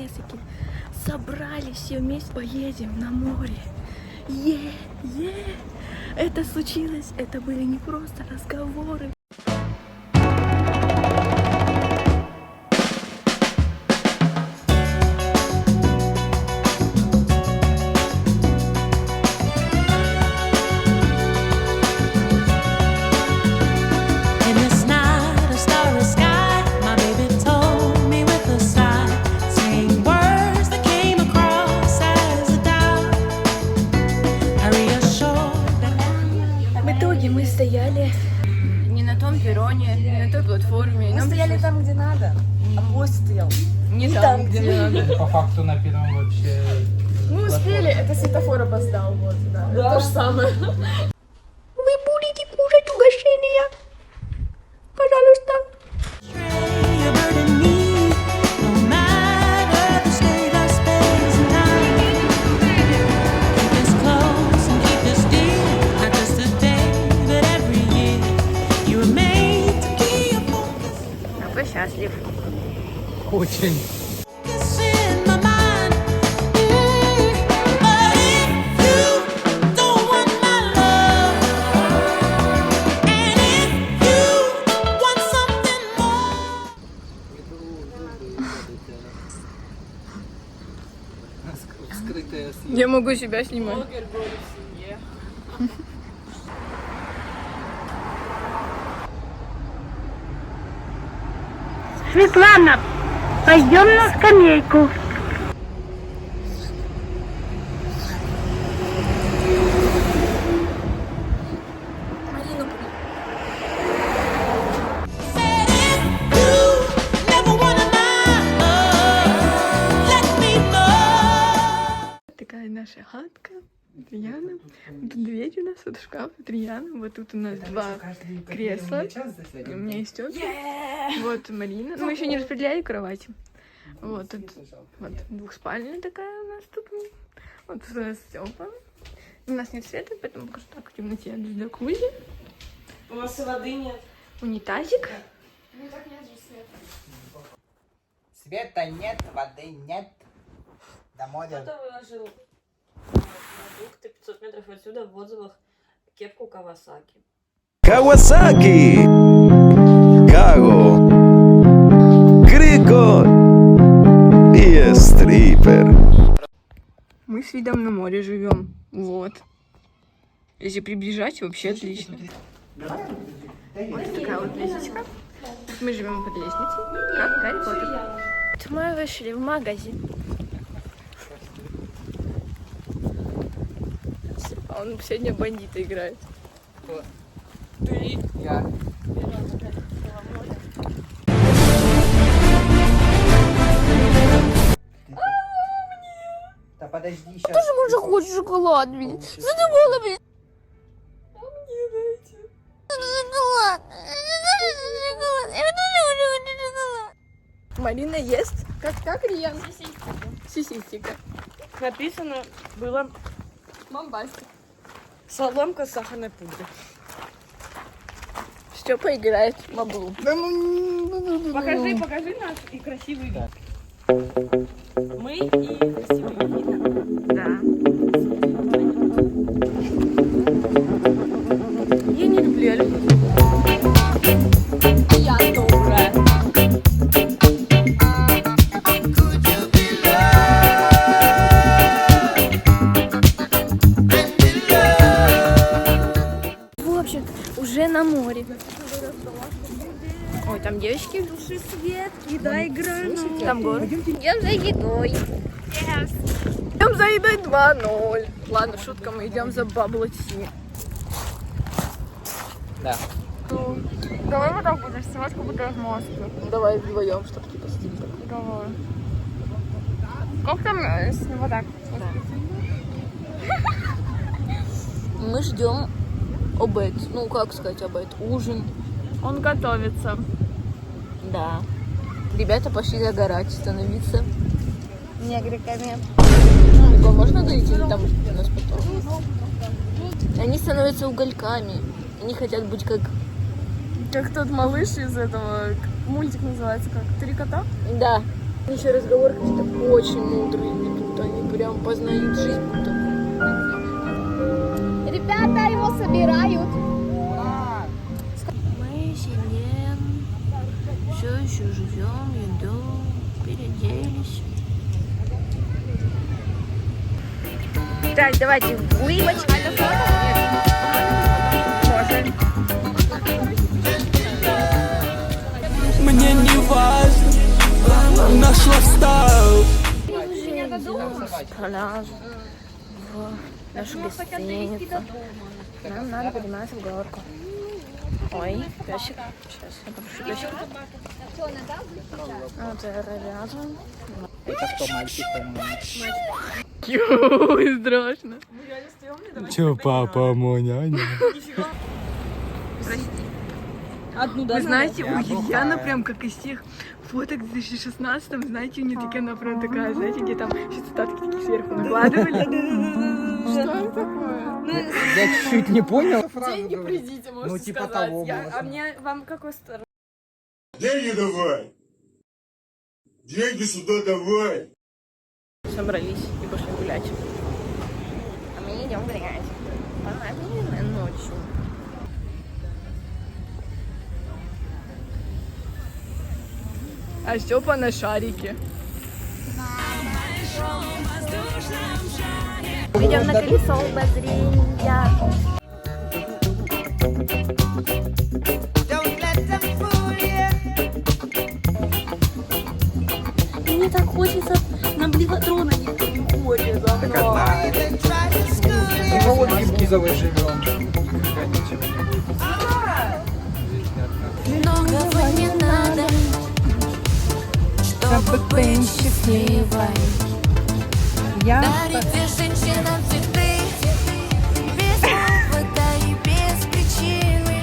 Джессики. Собрались все вместе, поедем на море. Это случилось, это были не просто разговоры. Мы стояли не на том перроне, не на той платформе. Мы стояли там, где надо, а поезд стоял не там, где надо. Это по факту на первом вообще. Мы успели, это светофор опоздал, вот, да. Это то же самое. Вы будете кушать угощения? Пожалуйста. Счастлив. Очень. Я могу себя снимать. Светлана, пойдем на скамейку. Такая наша хатка. Рьяна. Вот тут дверь у нас, вот шкаф, тут Рьяна. Вот тут у нас два кресла. У меня есть тетя. Вот Марина. Ну, мы еще не распределяли кровати. Вот тут вот двухспальная такая у нас тут. Вот тут у нас Степа. У нас нет света, поэтому покажу так в темноте до джакузи. У нас и воды нет. Унитазик. Ну так нет же света. Света нет, воды нет. Домой. Кто-то выложил продукты 500 метров отсюда в отзывах кепку Кавасаки. Kawasaki, Kago, Крикон и Стрипер. Мы с видом на море живем. Вот. Если приближать, вообще отлично. Вот такая вот лестничка. Мы живем под лестницей, как Гарри Поттер. Мы вышли в магазин. Он сегодня бандита играет. Кто? Ты. Я. Да подожди, Ты сейчас. же уже хочешь шоколад, блин. Задумала, блин. А мне дайте. Шоколад. Марина ест. Как Риян? Сисистика. Написано было Бомбастик. соломка с сахарной пудрой. Степа играет в баблу. Покажи наш и красивый вид. Мы и красивый вид. Да. Я не люблю Альфу. Я добрая. В общем, уже на море. Ой, там девочки. Души свет, еда игра. Там город. Идем за едой. Идем за едой 2-0. Ладно, шутка, мы идем за бабло-ти. Да. Давай вот так будешь снимать, как будто в маске. Давай вдвоем, чтобы типа стиль такой. Давай. Как там с него так? Мы ждем обед. Ну, как сказать обед? Ужин. Он готовится. Да. Ребята пошли загорать, становиться. Негриками. Его можно дойти или там у нас потом? Они становятся угольками. Они хотят быть как Как тот малыш из этого, мультик называется как «Три кота». Да. Еще разговор какие-то очень мудрые ведут, они прям познают жизнь. Ребята, его собирают. Мы сидим, все еще ждем еду, переоделись. Так, давайте улыбочка. Мне не важно, нашла встал. Пляж в нашу гостиницу. Нам надо подниматься в горку. Ой, песик. Сейчас я попрошу песика. Вот ребята. Это кто, мальчик, Ой, страшно. Чё, папа, мой няня? Вы знаете, у Яна прям как из тех фоток в 2016-м, знаете, у нее такая, она прям такая, знаете, где там все цитатки такие сверху накладывали. Что это такое? Я чуть-чуть не понял. Деньги придите, можете Ну, типа сказать. того было. А мне, вам какой стороны? Деньги давай! Деньги сюда давай! Собрались и пошли гулять. А мы идем гулять. По ночью. А Степа на шарике. Идем на колесо обозрения. Мне так хочется на Блихотрона не ходит. Так одна. Мы в Ольге Бузовой живем. Многого не надо, чтобы быть счастливой. Дарите женщинам цветы без повода и без причины.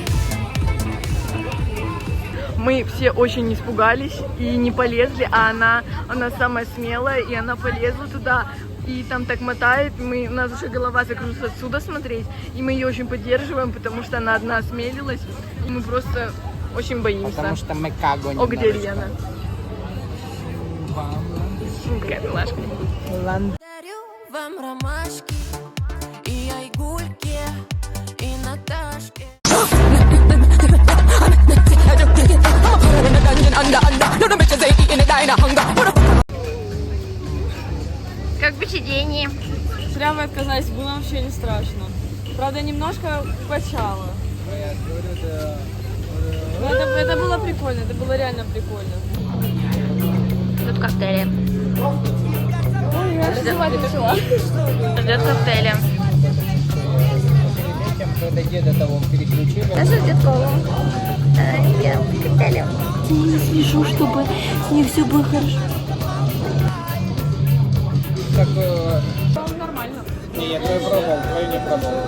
Мы все очень испугались и не полезли, а она самая смелая, и она полезла туда, и там так мотает, у нас уже голова закружится отсюда смотреть, и мы ее очень поддерживаем, потому что она одна осмелилась, и мы просто очень боимся. Потому что мы каго не О, где Лена? Какая милашка. Дарю вам ромашки и айгульки, и Наташки. Как впечатление? Зря вы отказались, было вообще не страшно. Правда, немножко качало. Но это было прикольно, это было реально прикольно. Ждет коктейли. Ждет коктейли. Кто дойдет до того, переключили. Наша ждет колу. Я коктейли. Не слежу, чтобы с них все было хорошо. Как Нормально. Не, я твою пробовал, твою не пробовал.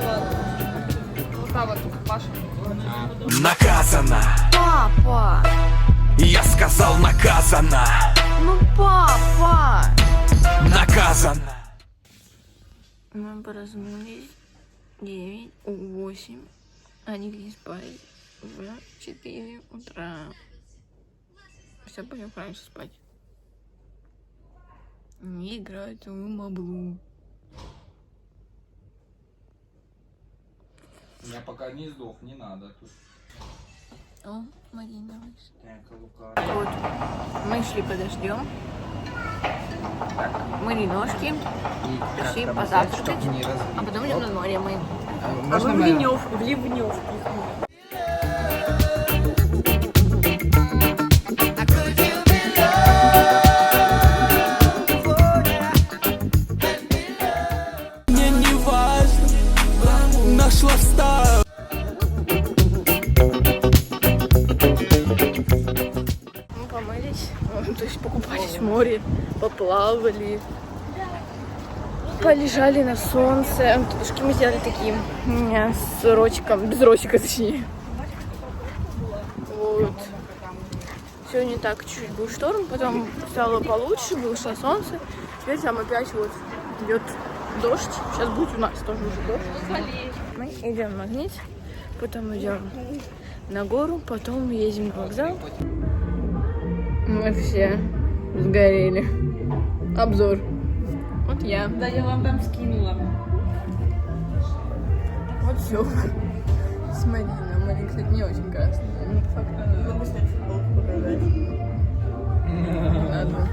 Вот так вот, Паша. Наказано. Папа! Я сказал наказано. Ну, папа! Наказано. Мы проснулись 9, 8. Они легли спать в 4 утра. Все, пойдем раньше спать. Не играть в маблу. Я пока не сдох, не надо тут. О, Марина вышла. Вот, мы шли подождем. Мыли ножки, пошли позавтракать, а потом идем на море мы. А мы в Ливнев. Мне не важно, нашла встал. Мы помылись, то есть покупались в море, поплавали, полежали на солнце. Тушки мы сделали такие с ротиком, без ротика точнее. Вот. Сегодня так чуть-чуть был шторм, потом стало получше, вышло солнце. Теперь там опять вот идет дождь. Сейчас будет у нас тоже уже дождь. Мы идем в Магнит, потом идем на гору, потом едем на вокзал. Мы все Сгорели. Обзор. Вот я. Да, я вам там скинула. Вот все. С Мариной. Марина, кстати, не очень красная. Ну, по факту она... Могу снять футболку показать. Ладно.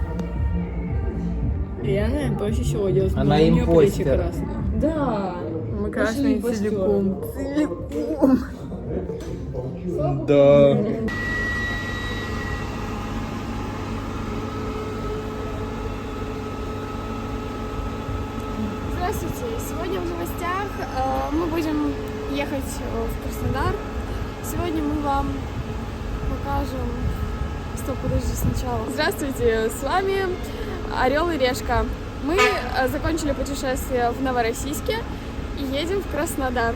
Реально проще всего делать. Она но у неё плечи импостер. красные. Да. Мы красные целиком. Целиком. Да. Здравствуйте! Сегодня в новостях мы будем ехать в Краснодар. Сегодня мы вам покажем... Стоп, подожди сначала. Здравствуйте! С вами Орел и Решка. Мы закончили путешествие в Новороссийске и едем в Краснодар.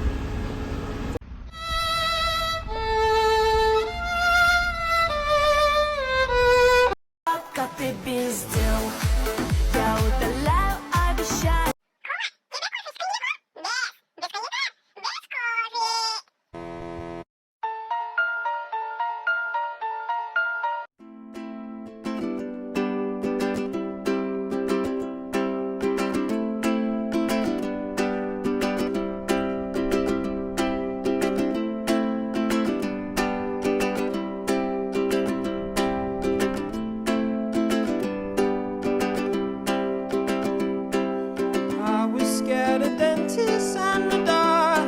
I was scared of dentists and the dark.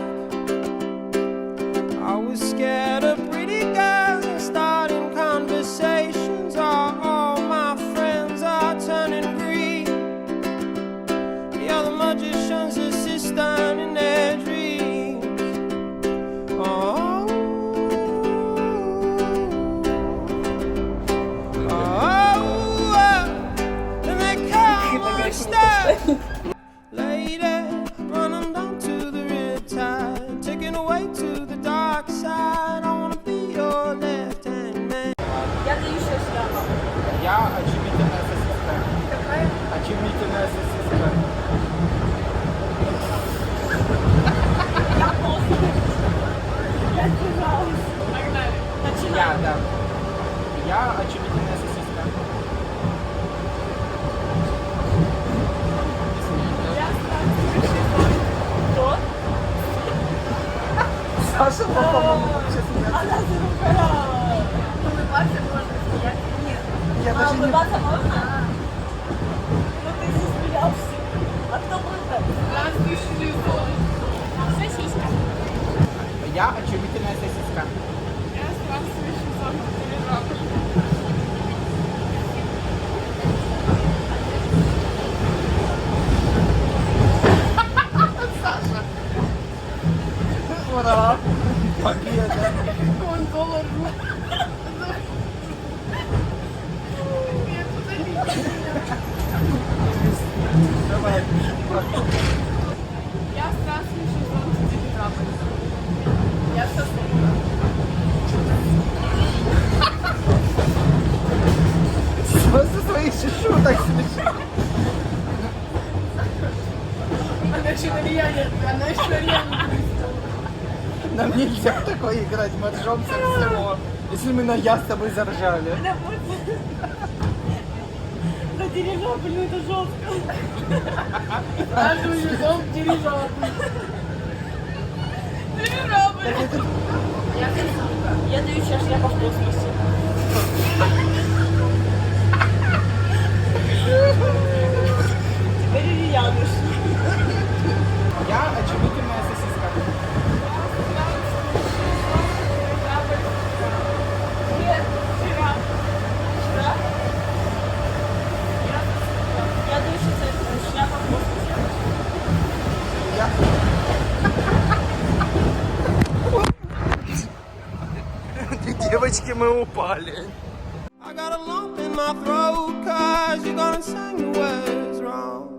I was scared of pretty girls and starting conversations. All my friends are turning green. The other magician's assistant in their dreams. Oh, and they come unstuck. Lady, running down to the riptide, taken away to the dark side. I wanna be your left-hand man. Я даю еще сюда. Я очевидная сосиска. Какая? Очевидная сосиска. Я сбежалась. Погнали. Я, да. Я очевидная сосиска. Кто? Саша, по-моему, сейчас Она заругала. Улыбаться можно, смеяться нет. Я даже не... Улыбаться можно? Ну ты засмеялся. А кто будет? Сосиска. Я очевидная сосиска. Я здравствующий сон дирижабль. Ура! Победа! Он доллар. Давай. Я здравствующий сон дирижабль. Я сосука. Что со своих шишуток смешно? Она еще на Рияне. Она еще на Рияне. Нам нельзя в такое играть, мы ржемся всего. Если мы на я с тобой заржали. За дирижабль, ну это жестко. Здравствующий сон дирижабль. Дирижабль. Я сосука. Я даю сейчас шляпа в космосе. Теперь Ильяныш. Я очевидная сосиска. Я даю сейчас шляпа в космосе. Девочки, мы упали. I got a lump in my throat, 'cause you're gonna sing the words wrong.